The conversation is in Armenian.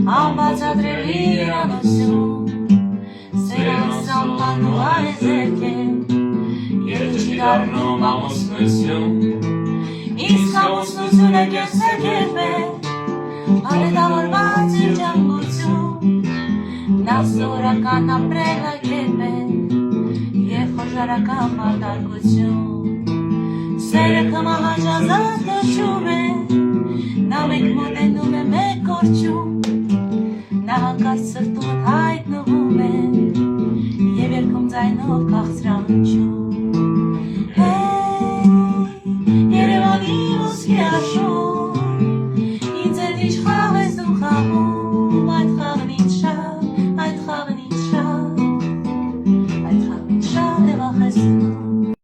Անբացատրելի երանություն Սերանս անպանում այս երկեր Եվ ճշտի դարնում ամուսնություն Իսկ ամուսնությունը կես է կերպեր Բարետավորված իր ճանգություն Նա սորական ապրել է կերպեր Եվ խոժարական մարտարկություն Սերը կմահաճազատ դրջում է Նա մեկ մոտենում է մեկ կորչում Նա հանկարծ սրտումդ հայտնվում է Եվ երկում ձայնով կաղցրահնչում Երևանի ոսկի աշխույժ